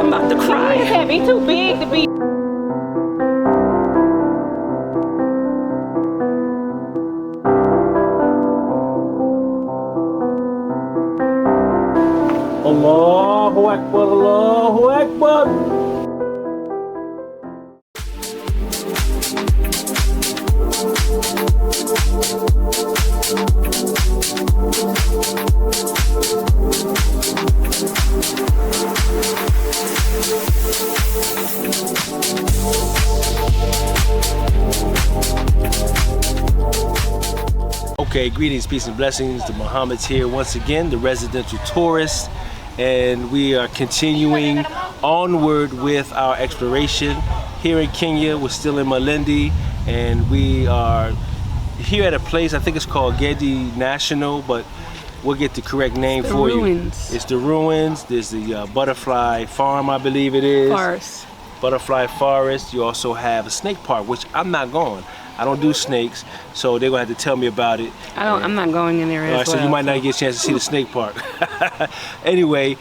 I'm about to cry. It's heavy, too big to be. Allahu Akbar, Allahu Akbar. Okay, greetings, peace and blessings. The Muhammad's here once again, the residential tourist, and we are continuing onward with our exploration here in Kenya. We're still in Malindi, and we are here at a place, I think it's called Gede National, but we'll get the correct name for you. It's the ruins. There's the butterfly farm, I believe it is. Forest. Butterfly forest. You also have a snake park, which I'm not going. I don't do snakes, so they're gonna have to tell me about it. I'm not going in there as well. So you might not get a chance to see the snake park. Anyway,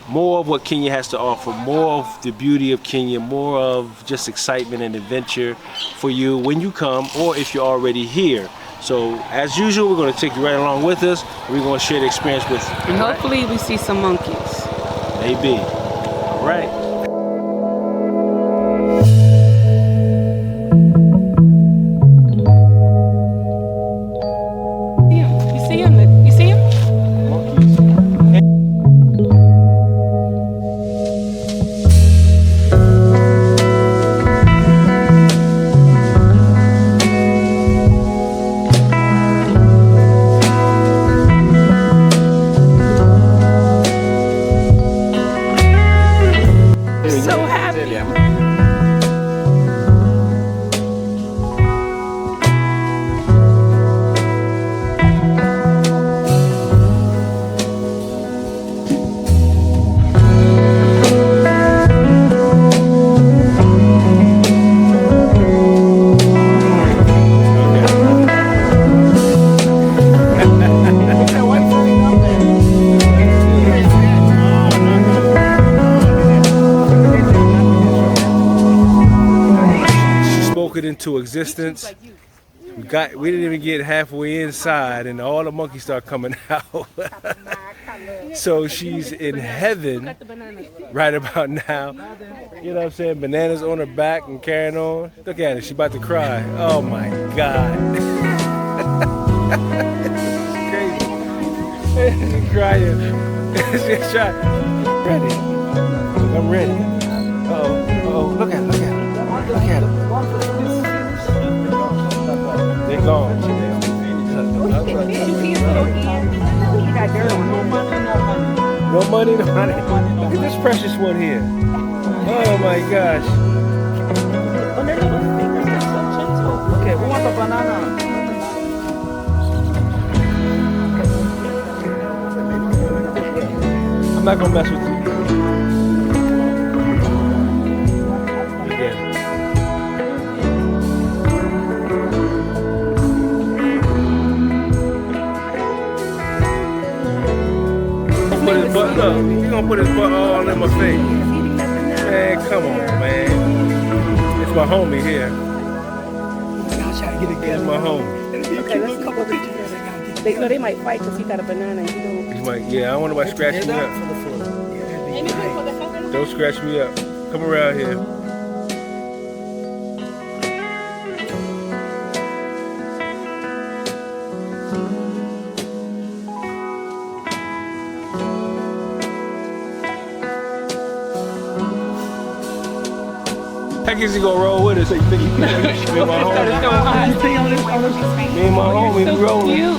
more of what Kenya has to offer, more of the beauty of Kenya, more of just excitement and adventure for you when you come, or if you're already here. So as usual, we're gonna take you right along with us. We're gonna share the experience with you. And hopefully we see some monkeys. Maybe. All right. Into existence. We didn't even get halfway inside and all the monkeys start coming out. So she's in heaven right about now. You know what I'm saying? Bananas on her back and carrying on. Look at her, she's about to cry. Oh my God. It's crazy. She's crying. She's trying. Ready. I'm ready. Uh-oh. Look at her, look at her. Look at her. They're gone. No money, no money. Look at this precious one here. Oh my gosh. Okay, we want a banana. I'm not gonna mess with you. Look, he's gonna put his butt all in my face. Man, come on, man. It's my homie here. It's my homie. Okay, let's couple of pictures. They might fight because he got a banana. He might, yeah, I don't want nobody scratching me up. Don't scratch me up. Come around here. Heck is he gonna roll with us? Me and my homie, we rolling.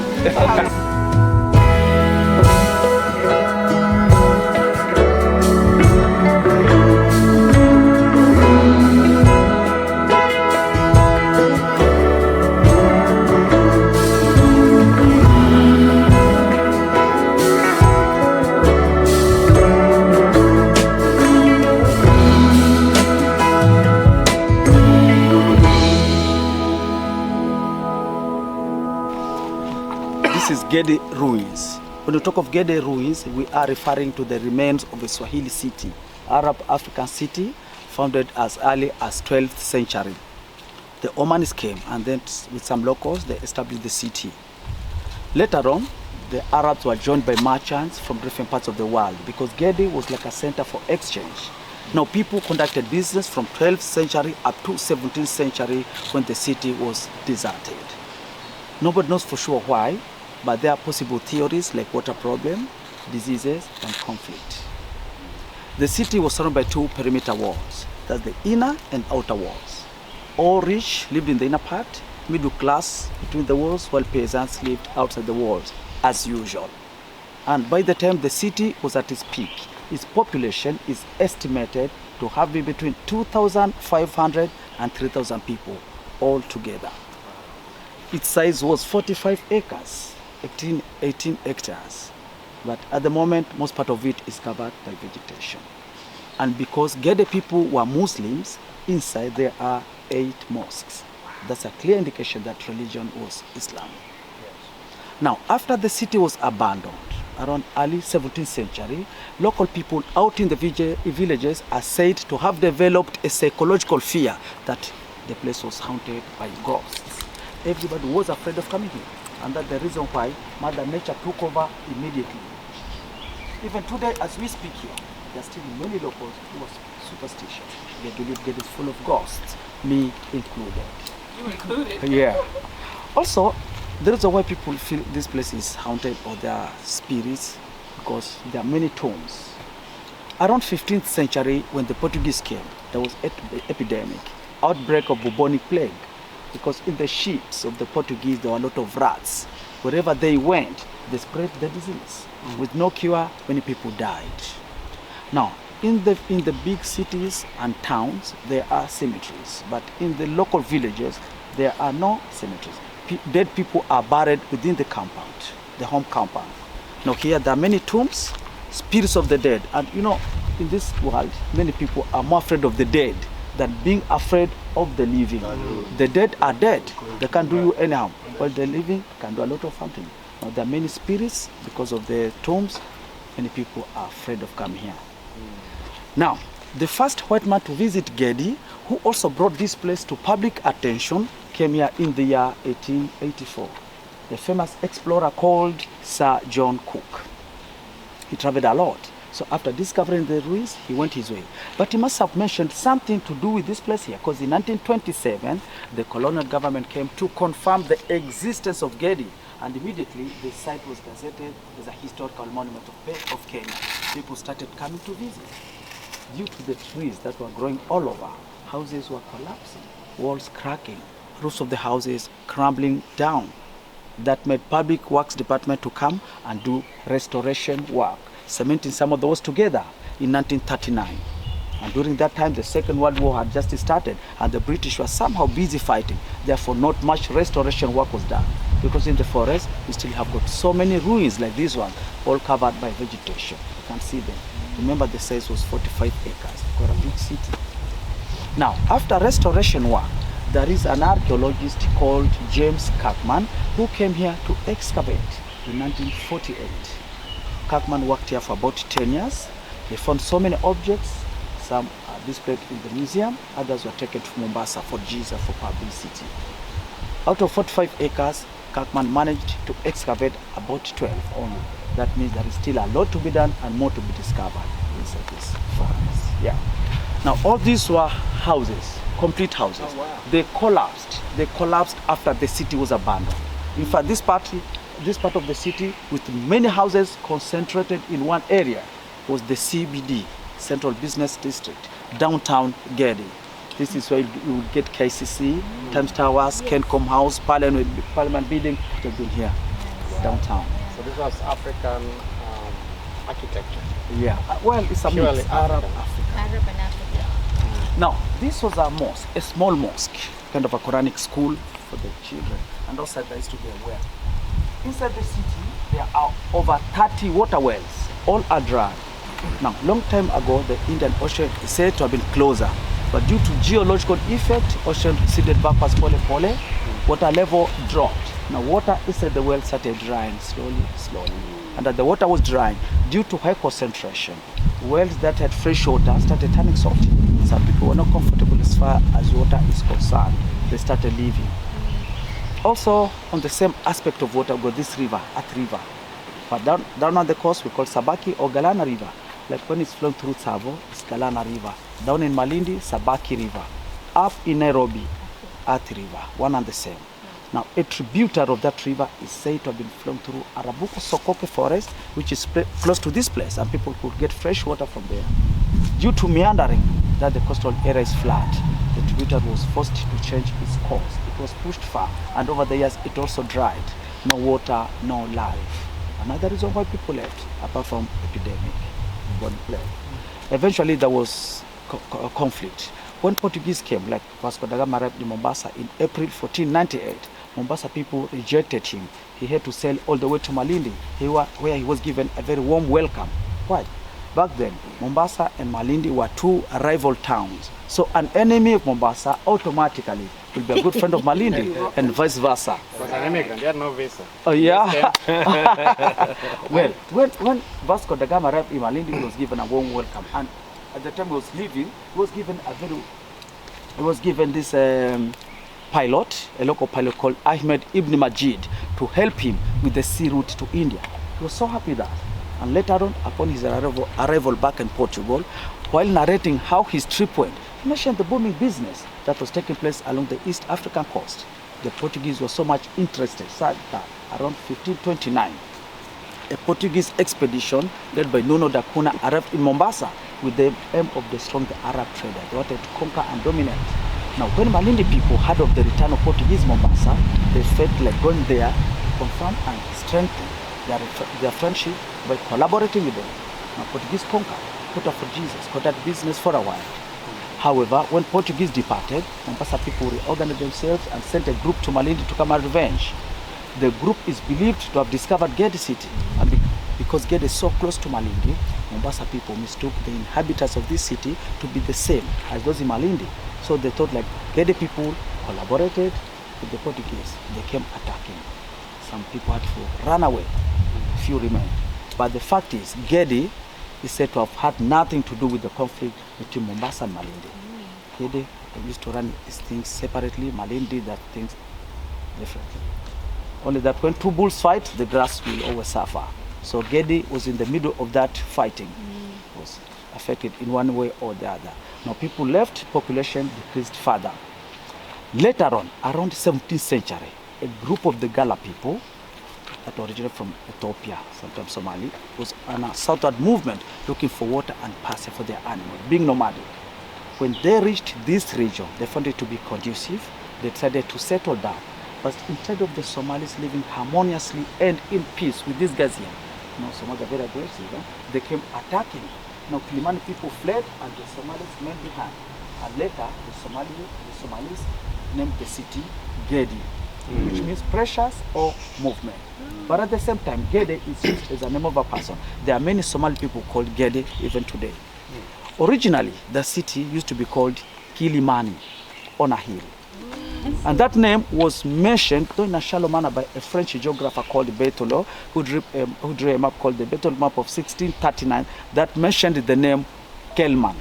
This is Gede ruins. When we talk of Gede ruins, we are referring to the remains of a Swahili city Arab African city founded as early as 12th century. The Omanis came and then with some locals they established the city. Later on, the Arabs were joined by merchants from different parts of the world because Gede was like a center for exchange. Now people conducted business from 12th century up to 17th century when the city was deserted. Nobody knows for sure why, but there are possible theories like water problem, diseases, and conflict. The city was surrounded by two perimeter walls. That's the inner and outer walls. All rich lived in the inner part, middle class between the walls, while peasants lived outside the walls, as usual. And by the time the city was at its peak, its population is estimated to have been between 2,500 and 3,000 people all together. Its size was 45 acres, 18 hectares. But at the moment, most part of it is covered by vegetation. And because Gede people were Muslims, inside there are 8 mosques. That's a clear indication that religion was Islam. Now, after the city was abandoned, around early 17th century, local people out in the villages are said to have developed a psychological fear that the place was haunted by ghosts. Everybody was afraid of coming here, and that's the reason why Mother Nature took over immediately. Even today, as we speak here, there are still many locals who are superstitious. They believe Gede is full of ghosts, me included. You included? Yeah. Also, the reason why people feel this place is haunted or there are spirits because there are many tombs. Around 15th century, when the Portuguese came, there was an epidemic, outbreak of bubonic plague, because in the ships of the Portuguese there were a lot of rats. Wherever they went, they spread the disease. With no cure, many people died. Now, in the big cities and towns, there are cemeteries, but in the local villages, there are no cemeteries. Dead people are buried within the compound, the home compound. Now here there are many tombs, spirits of the dead, and you know, in this world, many people are more afraid of the dead than being afraid of the living. The dead are dead, they can't do you any harm, while the living can do a lot of harm to you. Now there are many spirits because of the tombs, many people are afraid of coming here. Now, the first white man to visit Gedi, who also brought this place to public attention, came here in the year 1884. The famous explorer called Sir John Cook. He traveled a lot. So after discovering the ruins, he went his way. But he must have mentioned something to do with this place here, because in 1927, the colonial government came to confirm the existence of Gedi. And immediately, the site was gazetted as a historical monument of Kenya. People started coming to visit. Due to the trees that were growing all over, houses were collapsing, walls cracking, roofs of the houses crumbling down. That made Public Works Department to come and do restoration work, cementing some of those together in 1939. And during that time, the Second World War had just started, and the British were somehow busy fighting. Therefore, not much restoration work was done. Because in the forest, we still have got so many ruins like this one, all covered by vegetation. You can see them. Remember, the size was 45 acres, quite a big city. Now, after restoration work, there is an archaeologist called James Kirkman who came here to excavate in 1948. Kirkman worked here for about 10 years. They found so many objects. Some are displayed in the museum, others were taken to Mombasa for Giza for publicity. Out of 45 acres, Kirkman managed to excavate about 12 only. That means there is still a lot to be done and more to be discovered inside this forest. Yeah. Now all these were houses, complete houses. Oh, wow. They collapsed after the city was abandoned. In fact, this part of the city with many houses concentrated in one area was the CBD, Central Business District, downtown Gedi. This is where you would get KCC, Times Towers, Kencom House, Parliament Building. They've been here, downtown. So this was African architecture? Yeah, well, it's a purely mix, Arab, African. African. Arab and African. Now, this was a mosque, a small mosque, kind of a Quranic school for the children. And outside there used to be a well. Inside the city, there are over 30 water wells. All are dry. Now, long time ago, the Indian Ocean is said to have been closer. But due to geological effect, ocean receded backwards, pole, water level dropped. Now, water inside the well started drying slowly. And as the water was drying, due to high concentration, wells that had fresh water started turning salty. Some people were not comfortable as far as water is concerned. They started leaving. Also, on the same aspect of water, we got this river, Athi River. But down on the coast, we call Sabaki or Galana River. Like when it's flowing through Tsavo, it's Galana River. Down in Malindi, Sabaki River. Up in Nairobi, Athi River, one and the same. Now, a tributary of that river is said to have been flowing through Arabuko Sokoke forest, which is close to this place, and people could get fresh water from there. Due to meandering, that the coastal area is flat, the tributary was forced to change its course. It was pushed far, and over the years, it also dried. No water, no life. Another reason why people left, apart from epidemic, born plague. Eventually, there was conflict. When Portuguese came, like Vasco da Gama arrived in Mombasa in April 1498, Mombasa people rejected him. He had to sail all the way to Malindi, where he was given a very warm welcome. Why? Back then, Mombasa and Malindi were two rival towns. So an enemy of Mombasa automatically will be a good friend of Malindi and vice versa. Was an immigrant, he had no visa. Oh yeah. Well, when Vasco da Gama arrived in Malindi, he was given a warm welcome. And at the time he was leaving, he was given this pilot, a local pilot called Ahmed Ibn Majid, to help him with the sea route to India. He was so happy that. And later on, upon his arrival back in Portugal, while narrating how his trip went, he mentioned the booming business that was taking place along the East African coast. The Portuguese were so much interested, such that around 1529, a Portuguese expedition led by Nuno da Cunha arrived in Mombasa with the aim of destroying the Arab trader. They wanted to conquer and dominate. Now, when Malindi people heard of the return of Portuguese Mombasa, they felt like going there to confirm and strengthen their friendship by collaborating with them. Now, Portuguese conquered, put up for Jesus, conducted business for a while. However, when Portuguese departed, Mombasa people reorganized themselves and sent a group to Malindi to come and revenge. The group is believed to have discovered Gede city, and because Gede is so close to Malindi, Mombasa people mistook the inhabitants of this city to be the same as those in Malindi. So they thought like Gede people collaborated with the Portuguese. They came attacking. Some people had to run away. Few remained. But the fact is, Gede is said to have had nothing to do with the conflict between Mombasa and Malindi. Gede used to run his things separately. Malindi that things differently. Only that when two bulls fight, the grass will always suffer. So Gede was in the middle of that fighting. Was affected in one way or the other. Now people left, population decreased further. Later on, around 17th century, a group of the Gala people that originated from Ethiopia, sometimes Somali, was on a southward movement looking for water and pasture for their animals, being nomadic. When they reached this region, they found it to be conducive. They decided to settle down. But instead of the Somalis living harmoniously and in peace with these guys here, Somalis are very aggressive, they came attacking. Now Kilimani people fled and the Somalis remained behind. And later, the Somalis named the city Gedi, which means precious or movement. But at the same time, Gede is used as a name of a person. There are many Somali people called Gede even today. Originally, the city used to be called Kilimani, on a hill. And that name was mentioned, though in a shallow manner, by a French geographer called Berthelot, who drew a map called the Berthelot map of 1639 that mentioned the name Kelman.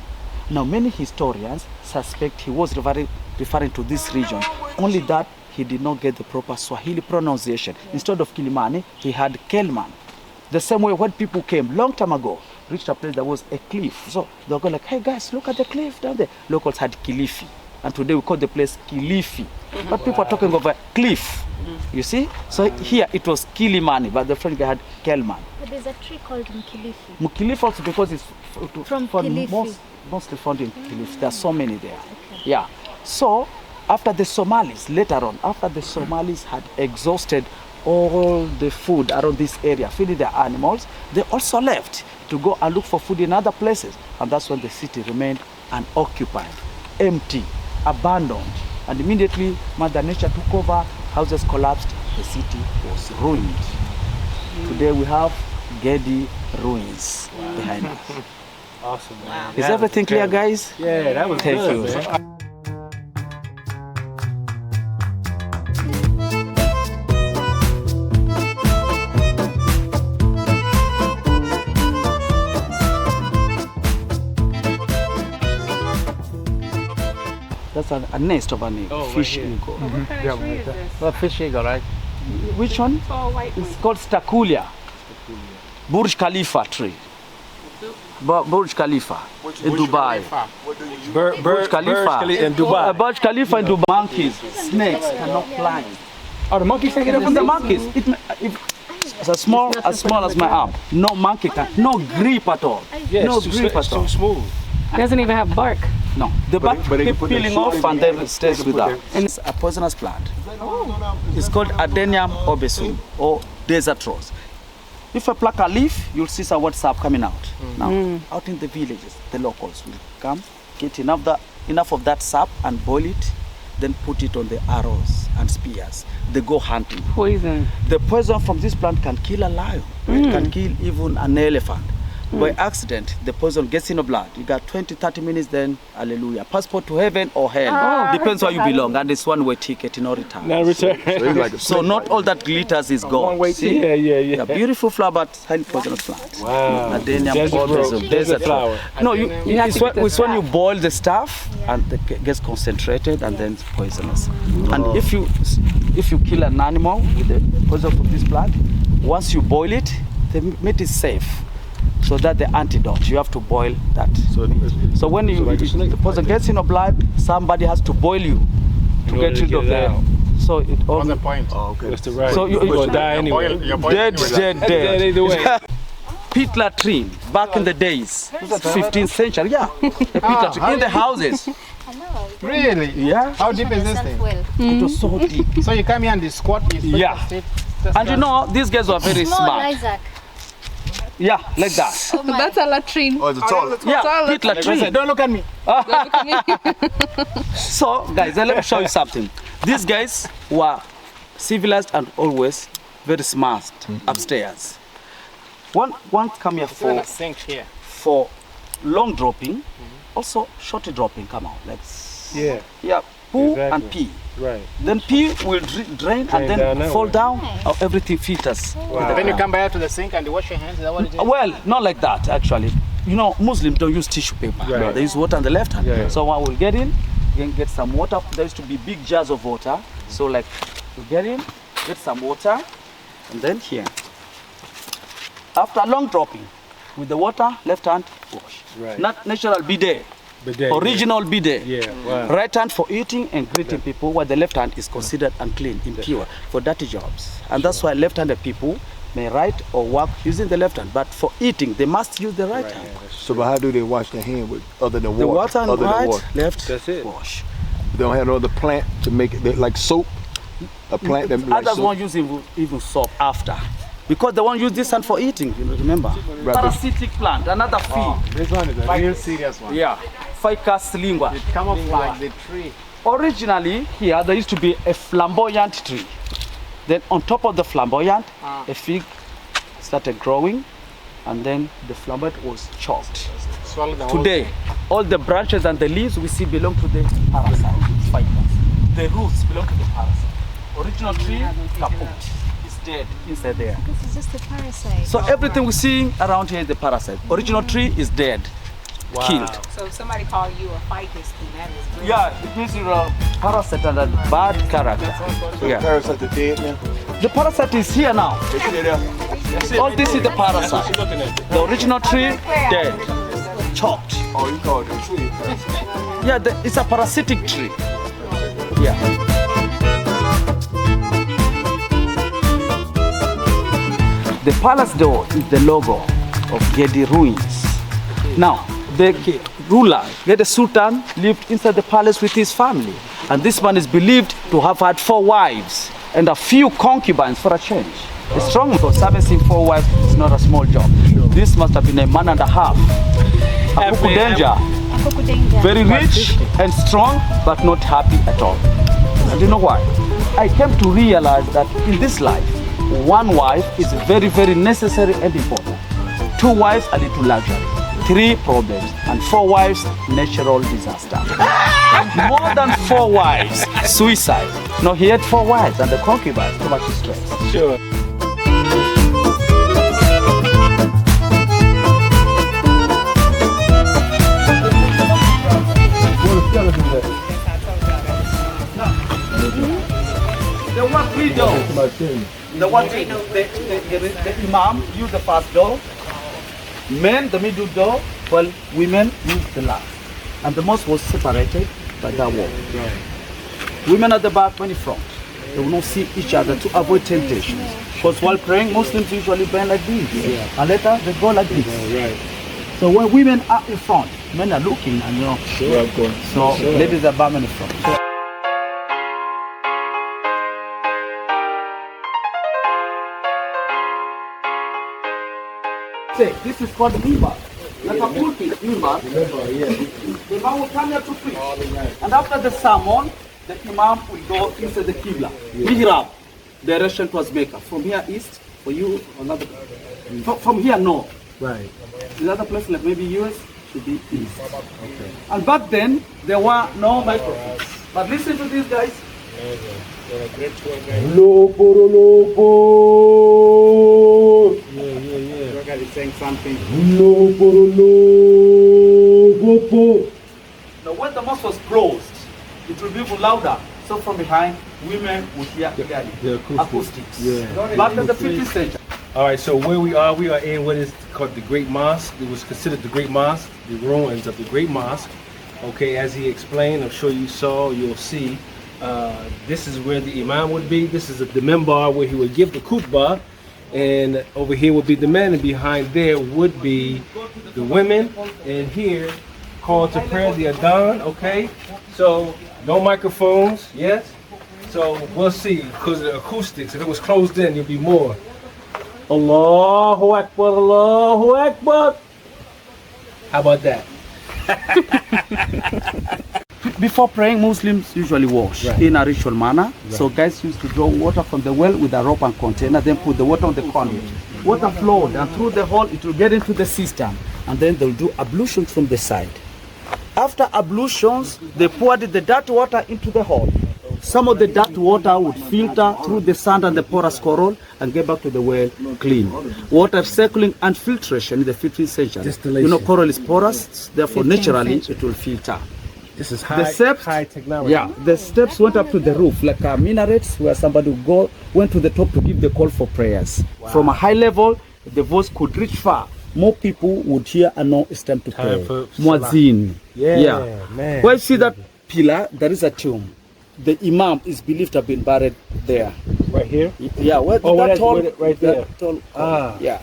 Now, many historians suspect he was referring to this region, only that he did not get the proper Swahili pronunciation. Instead of Kilimani, he had Kelman. The same way when people came long time ago, reached a place there was a cliff. So they were going like, hey guys, look at the cliff down there. Locals had Kilifi. And today we call the place Kilifi. But people are talking of a cliff. You see? So here it was Kilimani, but the French guy had Kelman. But there's a tree called Mkilifi. Mkilifi also because it's From Kilifi. Mostly found in Kilifi. There are so many there. Okay. Yeah. So after the Somalis, later on, after the Somalis had exhausted all the food around this area, feeding their animals, they also left to go and look for food in other places. And that's when the city remained unoccupied, empty, abandoned. And immediately Mother Nature took over, houses collapsed, the city was ruined. Today we have Gedi ruins behind us. Awesome, man. Is everything clear, guys? Yeah, that was Thank good, you. man. That's a nest of an eagle, fish eagle. What kind of tree is this? Well, fish eagle, right? Which one? Tall white one. It's called Stakulia. Burj Khalifa tree. Burj Khalifa in Dubai. Burj Khalifa. in Dubai. Burj Khalifa in Dubai. Monkeys, snakes cannot climb. Oh, the monkeys take it up The monkeys, it's as small as my arm. No monkey can, no grip at all. Yeah, no it's too, grip at it's all. too smooth. It doesn't even have bark. No, the bark keep peeling off and then it stays with that. And It's a poisonous plant. It's called Adenium obesum or desert rose. If I pluck a leaf, you'll see some white sap coming out. Now, out in the villages, the locals will come, get enough of that sap and boil it, then put it on the arrows and spears. They go hunting. Poison. The poison from this plant can kill a lion. It can kill even an elephant. By accident, the poison gets in your blood. You got 20-30 minutes, then hallelujah. Passport to heaven or hell. Depends where you belong. And it's one-way ticket, no return. Now return. So not all that glitters is gone. See? Yeah. Beautiful flower, but highly poisonous plant. Wow. Adenium Desert obesum, rose. desert Desert flower. No, have it's to get the when you boil the stuff and it gets concentrated and then it's poisonous. And if you kill an animal with the poison from this plant, once you boil it, the meat is safe. So that the antidote, you have to boil that. So when the poison gets in your blood, somebody has to boil you to get rid of it out. So it all. What's the point? Oh, okay. That's the right. So you're going to die anyway. You're boiling with that. Dead either way. Peat latrine, back in the days, 15th century, yeah. A peat latrine in the houses. Really? Yeah. How deep is this thing? It was so deep. So you come here and you squat, you Yeah. sit. And you know, these guys were very Small smart. Isaac. Yeah, like that. Oh my. That's a latrine. Oh, it's a tall. Yeah, peat latrine. Don't look at me. So, guys, let me show you something. These guys were civilized and always very smart upstairs. One come here Even a sink here. for long dropping, also short dropping come out like Yeah. poo Exactly. and pee. Right. Then pee will drain and down then that fall way. down. Everything filters. Then you come back to the sink and you wash your hands. Is that what it is? Well, not like that actually. You know, Muslims don't use tissue paper. Right. They use water on the left hand. Yeah. So when we get in, you can get some water. There used to be big jars of water. So like, we get in, get some water, and then here. After long dropping, with the water, left hand, wash. Right. Not natural bidet. Bidet, Original bidet. Yeah. Wow. Right hand for eating and greeting people, while the left hand is considered unclean, impure, for dirty jobs. And that's why left-handed people may write or work using the left hand, but for eating, they must use the right hand. So, but how do they wash their hand with other than The water? water and Other than right, water. left, That's it. wash. They don't have no other plant to make it like soap. A plant that like Others soap. won't use even soap after. Because they won't use this hand for eating, you know, remember? Right. Parasitic plant, another feed. This one is a real serious one. Yeah, Ficus lingua. It come off like the tree. Originally, here there used to be a flamboyant tree. Then on top of the flamboyant, a fig started growing, and then the flamboyant was chopped. Swallow the whole Today, all the branches and the leaves we see belong to the parasite, ficus. The roots belong to the parasite. Original tree, kaput, is dead inside there. This is just a parasite. So everything we see around here is the parasite. Original tree is dead, killed. So if somebody call you a ficus, then that is real. Yeah, it means you're a parasite and a bad character. Yeah. Parasite are dead now. The parasite is here now. They see there. All this is the parasite. The original tree, dead, chopped. Oh, you call it a tree. Yeah, it's a parasitic tree. Yeah. The palace door is the logo of Gedi ruins. Now, the ruler, the Sultan, lived inside the palace with his family. And this man is believed to have had 4 wives and a few concubines for a change. It's strong because servicing 4 wives is not a small job. This must have been a man and a half. A cuckoo danger. Cuckoo danger. Very rich and strong, but not happy at all. And you know why? I came to realize that in this life, 1 wife is very, very necessary and important. 2 wives, a little luxury. 3 problems. And 4 wives, natural disaster. More than 4 wives, suicide. No, he had 4 wives and the concubines, too much stress. Sure. door. The one thing, the imam use the first door, men the middle door, while women use the last. And the mosque was separated by that wall. Women at the back, men in front. They will not see each other to avoid temptations. Because while praying, Muslims usually bend like this. And later they go like this. So when women are in front, men are looking and you know. So ladies are bowing in front. This is called mimbar. Like a pulpit, mimbar. The imam will come here to preach. And after the sermon, the imam will go into the qibla. Mihrab, direction towards Mecca. From here east, for you, another. From here north. Right. The other place, like maybe US, should be east. And back then, there were no microphones. But listen to these guys. God is saying something. Now when the mosque was closed, it will be even louder. So from behind, women would hear clearly. The Acoustics. Yeah. Back in the 15th century. All right, so where we are in what is called the Great Mosque. It was considered the Great Mosque, the ruins of the Great Mosque. Okay, as he explained, I'm sure you'll see. This is where the imam would be. This is the minbar where he would give the khutbah. And over here would be the men, and behind there would be the women. And here, call to prayer, the adhan, okay? So, no microphones, yes? So, we'll see, because of the acoustics. If it was closed in, there'd be more. Allahu Akbar, Allahu Akbar. How about that? Before praying, Muslims usually wash in a ritual manner. So guys used to draw water from the well with a rope and container, then put the water on the conduit. Water flowed, and through the hole it will get into the cistern, and then they'll do ablutions from the side. After ablutions, they poured the dirty water into the hole. Some of the dirty water would filter through the sand and the porous coral and get back to the well clean. Water cycling and filtration in the 15th century. Distillation. You know, coral is porous, therefore naturally it will filter. This is The steps, high technology. yeah, the steps went up to the roof like minarets where somebody would went to the top to give the call for prayers. From a high level, the voice could reach far. More people would hear and know it's time to pray. Muazzin. Yeah, man. Where you see that pillar, there is a tomb. The imam is believed to have been buried there. Right here? Yeah, where that tall, right there. Tall, yeah.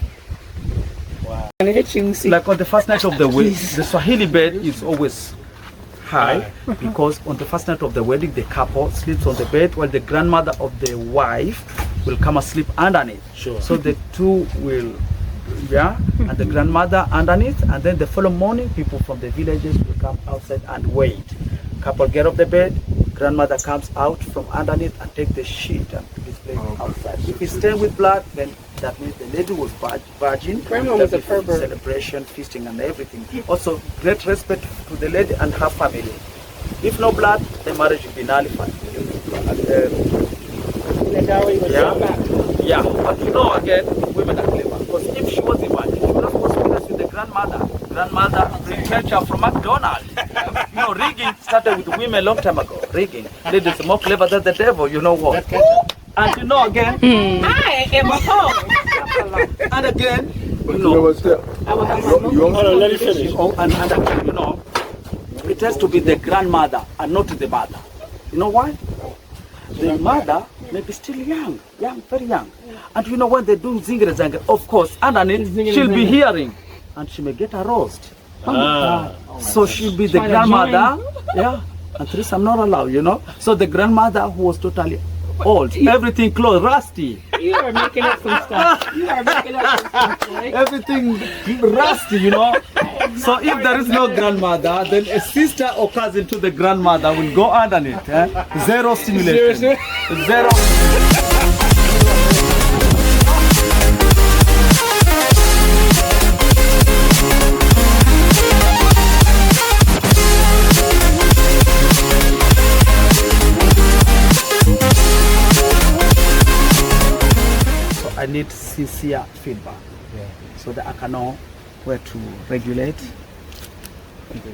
Wow. Like on the first night of the wedding, the Swahili bed is always high because on the first night of the wedding, the couple sleeps on the bed while the grandmother of the wife will come and sleep underneath. Sure. So the two will, and the grandmother underneath, and then the following morning, people from the villages will come outside and wait. Couple get off the bed, grandmother comes out from underneath and take the sheet and display it outside. If it's stained with blood, then that means the lady was virgin. Grandma was a pervert. Celebration, feasting, and everything. Also, great respect to the lady and her family. If no blood, the marriage will be nullified. The dowry was back. Yeah, but you know, again, women are clever. Because if she was a virgin, she would have conspired with the grandmother. Grandmother bring ketchup from McDonald's. You know, rigging started with women a long time ago. Rigging. Ladies are more clever than the devil, you know what? And you know, again, I am a home. and again, you You know know, what's that? Let me finish. and again, you know, it has to be the grandmother and not the mother. You know why? The mother may be still young, very young. And you know when they do zingere zangere, of course, underneath, she'll be hearing. And she may get a roast. So she'll be the grandmother. Yeah. And threesome not allowed, you know. So the grandmother who was totally old, everything closed, rusty. You are making up some stuff. You are making up some stuff, right? Everything rusty, you know. So if there is no grandmother, then a sister or cousin to the grandmother will go underneath. Zero stimulation. Zero. I need sincere feedback so that I can know where to regulate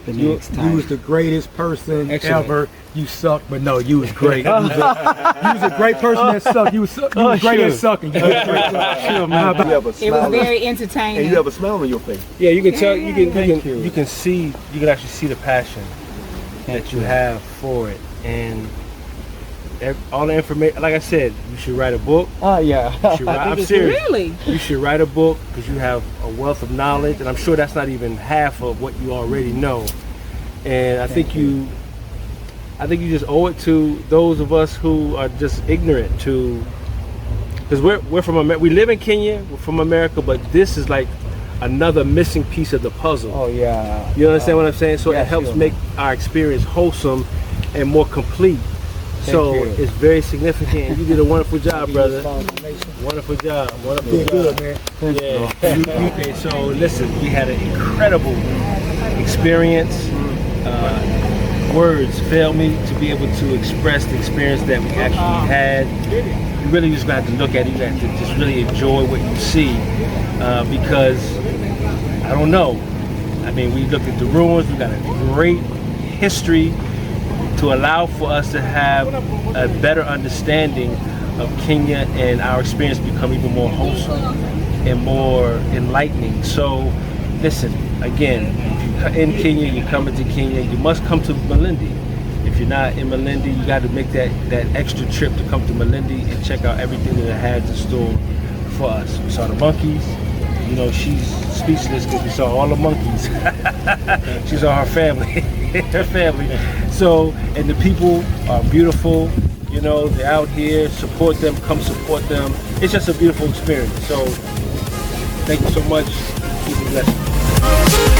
the You next time. was the greatest person Excellent. ever. You suck, but no, you was great. You was a great person that sucked. You was great at sucking. You was great. You have a It was smile very and entertaining. you have a smile on your face. Yeah, you can tell. You can actually see the passion that you have for it, and all the information. Like I said, you should write a book. Yeah. You should write, I'm serious. Really? You should write a book because you have a wealth of knowledge, and I'm sure that's not even half of what you already know. And I think you just owe it to those of us who are just ignorant to, because we're from America. We live in Kenya. We're from America, but this is like another missing piece of the puzzle. Oh yeah. You understand what I'm saying? So yeah, it helps sure. make our experience wholesome and more complete. So you. it's very significant, and you did a wonderful job, brother. Wonderful job. Wonderful Did job. good, man. Yeah. Okay, so listen, we had an incredible experience. Words fail me to be able to express the experience that we actually had. You really just got to look at it. You have to just really enjoy what you see, because I don't know. I mean, we looked at the ruins. We got a great history to allow for us to have a better understanding of Kenya, and our experience become even more wholesome and more enlightening. So listen, again, if you're in Kenya, you're coming to Kenya, you must come to Malindi. If you're not in Malindi, you got to make that extra trip to come to Malindi and check out everything that it has in store for us. We saw the monkeys. You know, she's speechless because we saw all the monkeys. She saw her family, her family. So, and the people are beautiful. You know, they're out here. Support them. Come support them. It's just a beautiful experience. So, thank you so much. Keep it blessed.